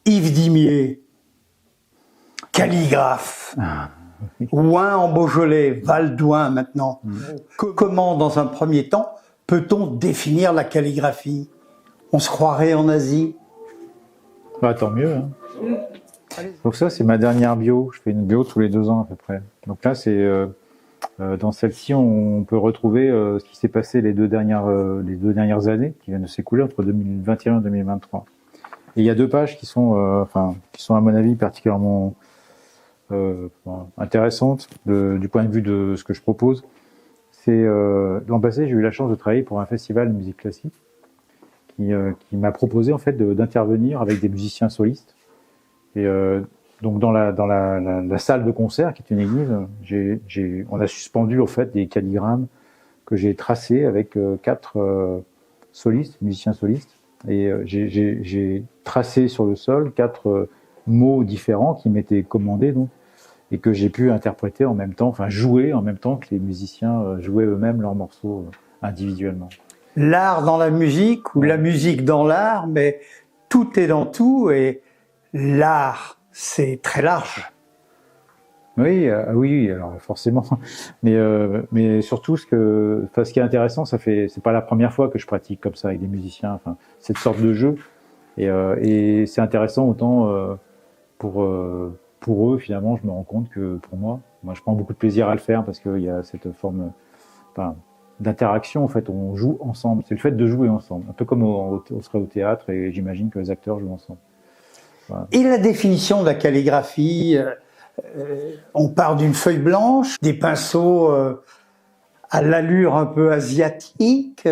Yves Dimier, calligraphe, Ouin en Beaujolais, Val d'Ouin maintenant. Comment, dans un premier temps, peut-on définir la calligraphie? On se croirait en Asie. Bah, tant mieux. Hein. Donc ça, c'est ma dernière bio. Je fais une bio tous les 2 ans à peu près. Donc là, c'est dans celle-ci, on peut retrouver ce qui s'est passé les deux dernières années, qui viennent de s'écouler entre 2021 et 2023. Et il y a 2 pages qui sont à mon avis particulièrement intéressantes du point de vue de ce que je propose. C'est l'an passé, j'ai eu la chance de travailler pour un festival de musique classique qui m'a proposé en fait d'intervenir avec des musiciens solistes. Et donc dans la salle de concert, qui est une église, on a suspendu en fait des calligrammes que j'ai tracés avec 4 solistes, musiciens solistes, et j'ai tracé sur le sol 4 mots différents qui m'étaient commandés donc, et que j'ai pu interpréter en même temps, enfin jouer en même temps que les musiciens jouaient eux-mêmes leurs morceaux individuellement. L'art dans la musique ou la musique dans l'art, mais tout est dans tout et l'art, c'est très large. Oui, oui, alors forcément, mais surtout ce qui est intéressant, c'est pas la première fois que je pratique comme ça avec des musiciens, enfin cette sorte de jeu, et c'est intéressant autant pour eux finalement, je me rends compte que pour moi je prends beaucoup de plaisir à le faire parce qu'il y a cette forme, d'interaction en fait, on joue ensemble, c'est le fait de jouer ensemble, un peu comme on serait au théâtre et j'imagine que les acteurs jouent ensemble. Voilà. Et la définition de la calligraphie, on part d'une feuille blanche, des pinceaux à l'allure un peu asiatique.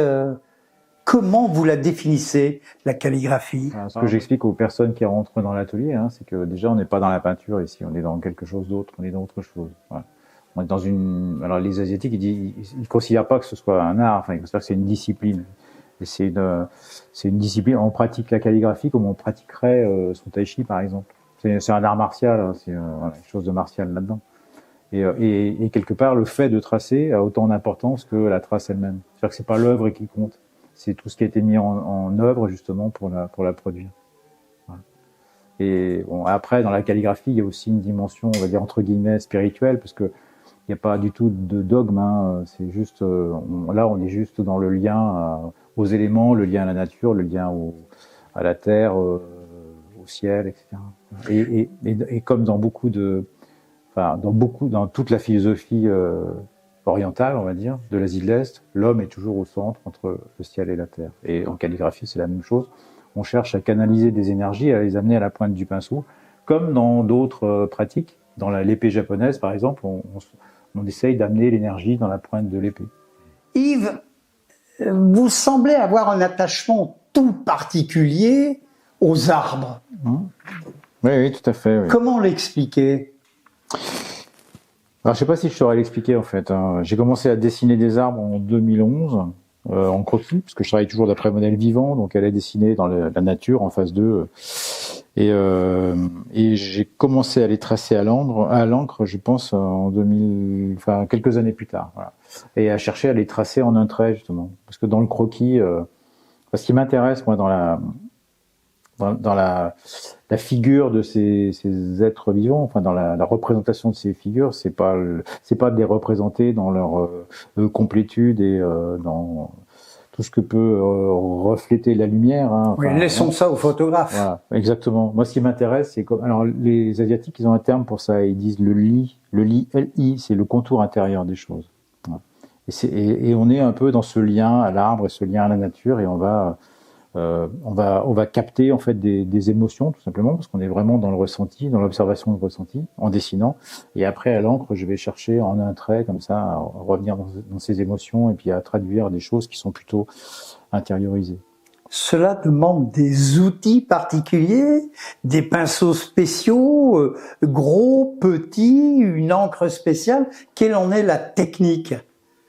Comment vous la définissez, la calligraphie? Ce que j'explique aux personnes qui rentrent dans l'atelier, c'est que déjà on n'est pas dans la peinture ici, on est dans quelque chose d'autre, on est dans autre chose. Voilà. On est dans alors les Asiatiques, ils considèrent pas que ce soit un art, ils considèrent que c'est une discipline. Et c'est une discipline. On pratique la calligraphie comme on pratiquerait son tai chi par exemple. C'est un art martial, c'est quelque chose de martial là-dedans. Et quelque part, le fait de tracer a autant d'importance que la trace elle-même. C'est-à-dire que c'est pas l'œuvre qui compte, c'est tout ce qui a été mis en œuvre justement pour la produire. Voilà. Et bon, après, dans la calligraphie, il y a aussi une dimension, on va dire entre guillemets spirituelle, parce que il n'y a pas du tout de dogme. C'est juste, là, on est juste dans le lien aux éléments, le lien à la nature, le lien à la terre, au ciel, etc. Et comme dans dans toute la philosophie orientale, on va dire, de l'Asie de l'Est, l'homme est toujours au centre entre le ciel et la terre. Et en calligraphie, c'est la même chose. On cherche à canaliser des énergies, à les amener à la pointe du pinceau, comme dans d'autres pratiques. Dans l'épée japonaise, par exemple, on essaye d'amener l'énergie dans la pointe de l'épée. Yves, vous semblez avoir un attachement tout particulier aux arbres. Oui, tout à fait. Oui. Comment l'expliquer? Alors, je sais pas si je saurais l'expliquer en fait. J'ai commencé à dessiner des arbres en 2011 en croquis, parce que je travaille toujours d'après modèle vivant, donc elle est dessinée dans la nature en phase 2. Et j'ai commencé à les tracer à l'encre, je pense quelques années plus tard, voilà. Et à chercher à les tracer en un trait justement, parce que dans le croquis, ce qui m'intéresse moi dans la figure de ces êtres vivants, dans la représentation de ces figures, c'est pas de les représenter dans leur complétude et dans tout ce que peut refléter la lumière. Oui, laissons ça aux photographes. Voilà, exactement. Moi, ce qui m'intéresse, c'est alors les Asiatiques, ils ont un terme pour ça. Ils disent le li, L-I, c'est le contour intérieur des choses. Voilà. Et on est un peu dans ce lien à l'arbre et ce lien à la nature, et on va capter en fait des émotions tout simplement parce qu'on est vraiment dans le ressenti, dans l'observation du ressenti, en dessinant. Et après à l'encre, je vais chercher en un trait comme ça à revenir dans ces émotions et puis à traduire des choses qui sont plutôt intériorisées. Cela demande des outils particuliers, des pinceaux spéciaux, gros, petits, une encre spéciale. Quelle en est la technique?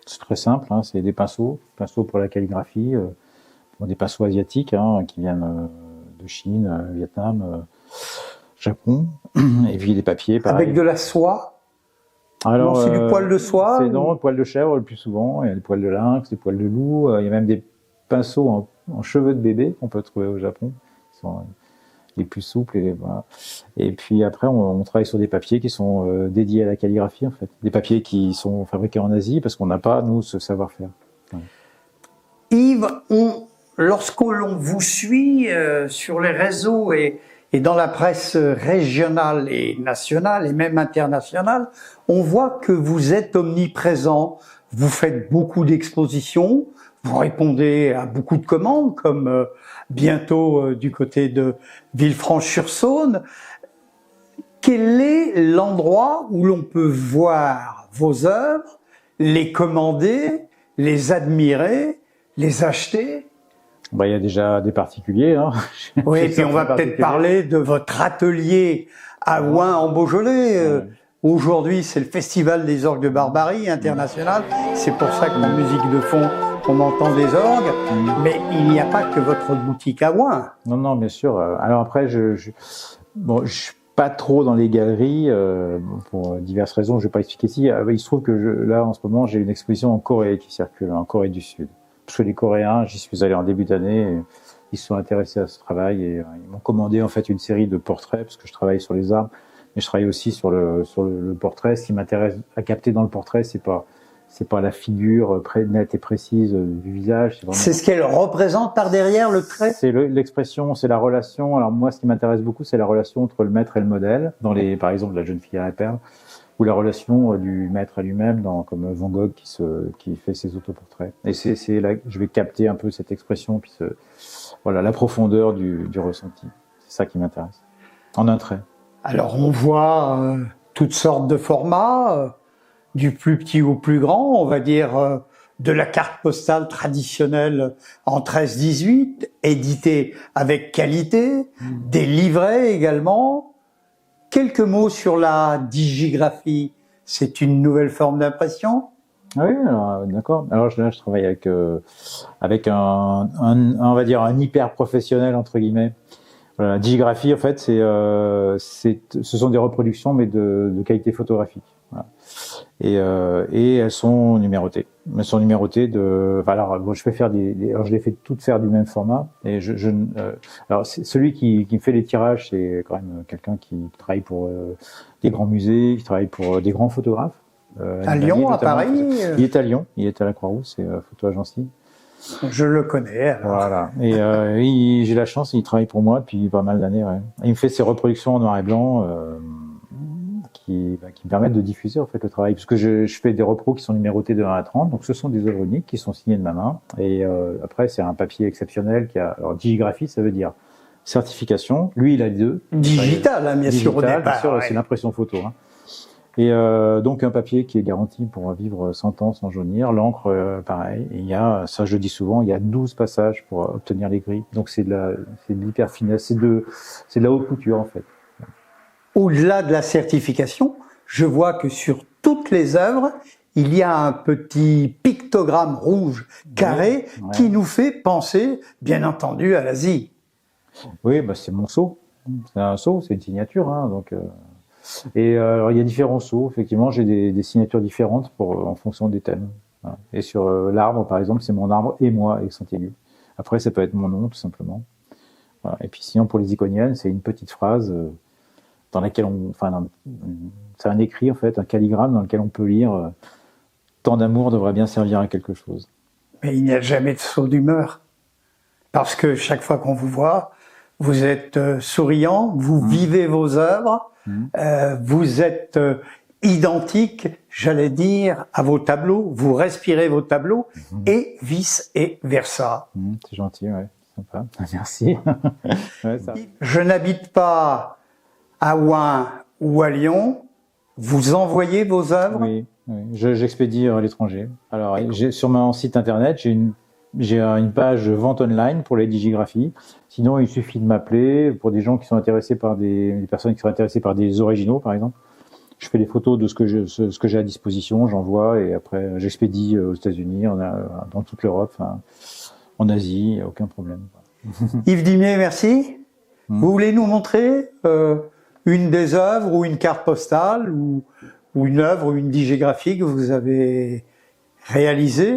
C'est très simple, c'est des pinceaux pour la calligraphie. Des pinceaux asiatiques qui viennent de Chine, Vietnam, Japon, et puis des papiers. Pareil. Avec de la soie? Alors, non, c'est du poil de soie? C'est non, le poil de chèvre le plus souvent, il y a des poils de lynx, des poils de loup, il y a même des pinceaux en cheveux de bébé qu'on peut trouver au Japon. les plus souples. Et, voilà. Et puis après, on travaille sur des papiers qui sont dédiés à la calligraphie, en fait. Des papiers qui sont fabriqués en Asie parce qu'on n'a pas, nous, ce savoir-faire. Ouais. Yves, lorsque l'on vous suit sur les réseaux et dans la presse régionale et nationale et même internationale, on voit que vous êtes omniprésent. Vous faites beaucoup d'expositions, vous répondez à beaucoup de commandes, comme bientôt du côté de Villefranche-sur-Saône. Quel est l'endroit où l'on peut voir vos œuvres, les commander, les admirer, les acheter? Il y a déjà des particuliers. Hein. Oui, et puis on va peut-être parler de votre atelier à Ouin en Beaujolais. Aujourd'hui, c'est le Festival des orgues de Barbarie international. C'est pour ça qu'en musique de fond, on entend des orgues. Mais il n'y a pas que votre boutique à Ouin. Non, bien sûr. Alors après, je suis pas trop dans les galeries pour diverses raisons. Je vais pas expliquer ici. Il se trouve que là, en ce moment, j'ai une exposition en Corée qui circule, en Corée du Sud. Parce que les Coréens, j'y suis allé en début d'année, ils se sont intéressés à ce travail et ils m'ont commandé en fait une série de portraits parce que je travaille sur les arbres, mais je travaille aussi sur le portrait. Ce qui m'intéresse à capter dans le portrait, c'est pas la figure nette et précise du visage. C'est ce qu'elle représente par derrière le trait. C'est l'expression, c'est la relation. Alors moi, ce qui m'intéresse beaucoup, c'est la relation entre le maître et le modèle. Par exemple, La jeune fille à la perle. Ou la relation du maître à lui-même, comme Van Gogh qui fait ses autoportraits. Et c'est là que je vais capter un peu cette expression, puis la profondeur du ressenti. C'est ça qui m'intéresse. En un trait. Alors on voit toutes sortes de formats, du plus petit au plus grand, on va dire de la carte postale traditionnelle en 13-18, éditée avec qualité, des livrets également. Quelques mots sur la digigraphie. C'est une nouvelle forme d'impression? Oui, d'accord. Alors là, je travaille avec on va dire un hyper professionnel entre guillemets. Voilà, la digigraphie, en fait, ce sont des reproductions mais de qualité photographique. Voilà. Et elles sont numérotées. Elles sont numérotées je vais faire alors je les fais toutes faire du même format. Et alors celui qui me fait les tirages, c'est quand même quelqu'un qui travaille pour des grands musées, qui travaille pour des grands photographes. À Lyon, à Paris. Il est à Lyon, il est à la Croix-Rousse, c'est Photo Agency. Je le connais. Alors. Voilà. Et j'ai la chance, il travaille pour moi depuis pas mal d'années. Ouais. Il me fait ses reproductions en noir et blanc. Qui me permettent de diffuser en fait le travail, parce que je fais des repros qui sont numérotés de 1 à 30, donc ce sont des œuvres uniques qui sont signées de ma main, et après c'est un papier exceptionnel alors digigraphie, ça veut dire certification, lui il a les deux. Digital, bien sûr, au départ. Bien sûr, c'est l'impression photo. Hein. Et donc un papier qui est garanti pour vivre 100 ans sans jaunir, l'encre pareil, et il y a, ça je le dis souvent, il y a 12 passages pour obtenir les grilles, donc c'est de l'hyper finesse, c'est de la haute couture en fait. Au-delà de la certification, je vois que sur toutes les œuvres, il y a un petit pictogramme rouge carré qui nous fait penser, bien entendu, à l'Asie. Oui, c'est mon sceau. C'est un sceau, c'est une signature. Hein, alors, il y a différents sceaux. Effectivement, j'ai des signatures différentes en fonction des thèmes. Voilà. Et sur l'arbre, par exemple, c'est mon arbre et moi, accent aigu. Après, ça peut être mon nom, tout simplement. Voilà. Et puis sinon, pour les iconiennes, c'est une petite phrase dans laquelle c'est un écrit en fait, un calligramme dans lequel on peut lire tant d'amour devrait bien servir à quelque chose. Mais il n'y a jamais de saut d'humeur, parce que chaque fois qu'on vous voit, vous êtes souriant, vous vivez vos œuvres, vous êtes identique, j'allais dire, à vos tableaux, vous respirez vos tableaux, et vice et versa. C'est gentil, ouais, sympa, merci. Ouais, ça. Je n'habite pas à Ouin ou à Lyon, vous envoyez vos œuvres? Oui, j'expédie à l'étranger. Alors, sur mon site internet, j'ai une page vente online pour les digigraphies. Sinon, il suffit de m'appeler pour des gens qui sont intéressés par des personnes qui sont intéressées par des originaux, par exemple. Je fais des photos de ce que j'ai à disposition, j'envoie et après j'expédie aux États-Unis, dans toute l'Europe, en Asie, il n'y a aucun problème. Yves Dimier, merci. Vous voulez nous montrer une des œuvres ou une carte postale ou une œuvre ou une digigraphie que vous avez réalisée?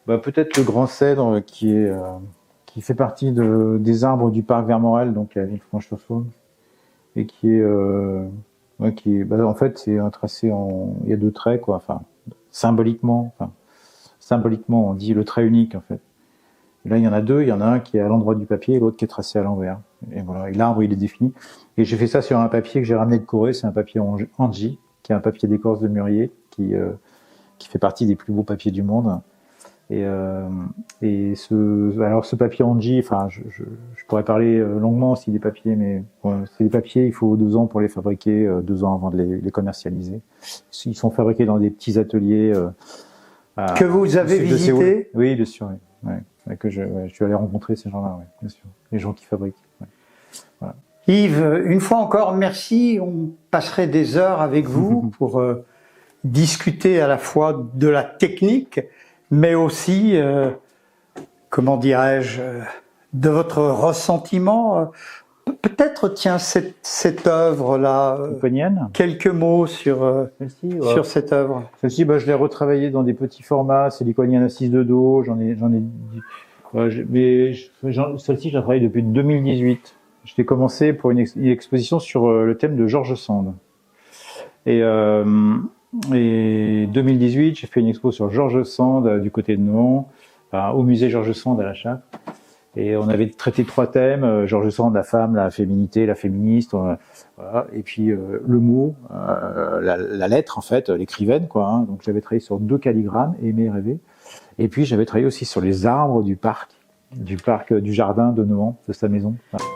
Peut-être le grand cèdre qui qui fait partie des arbres du parc Vermorel, donc à Villefranche-sur-Saône, et qui est, en fait, c'est un tracé il y a 2 traits, quoi. Enfin, symboliquement, on dit le trait unique, en fait. Et là, il y en a 2. Il y en a un qui est à l'endroit du papier et l'autre qui est tracé à l'envers. Et voilà. Et l'arbre, il est défini. Et j'ai fait ça sur un papier que j'ai ramené de Corée. C'est un papier Anji, qui est un papier d'écorce de mûrier, qui fait partie des plus beaux papiers du monde. Alors ce papier Anji, enfin, je pourrais parler longuement aussi des papiers, mais c'est des papiers, il faut 2 ans pour les fabriquer, 2 ans avant de les commercialiser. Ils sont fabriqués dans des petits ateliers. Que vous avez visité? Oui, bien sûr. Oui. Ouais. Je suis allé rencontrer ces gens-là, ouais, bien sûr. Les gens qui fabriquent. Ouais. Voilà. Yves, une fois encore, merci. On passerait des heures avec vous pour discuter à la fois de la technique, mais aussi, comment dirais-je, de votre ressentiment. Peut-être, tiens, cette œuvre-là, quelques mots sur cette œuvre. Celle-ci, je l'ai retravaillée dans des petits formats, c'est l'iconienne assise de dos, celle-ci, je la travaille depuis 2018. Je l'ai commencé pour une exposition sur le thème de George Sand. Et 2018, j'ai fait une expo sur George Sand du côté de Nohant, au musée George Sand à la Châtre. Et on avait traité 3 thèmes, George Sand, la femme, la féminité, la féministe, voilà. Et puis le mot, la lettre en fait, l'écrivaine, quoi. Hein. Donc j'avais travaillé sur 2 calligrammes, Aimer, rêver. Et puis j'avais travaillé aussi sur les arbres du parc, du jardin de Nohant, de sa maison. Voilà.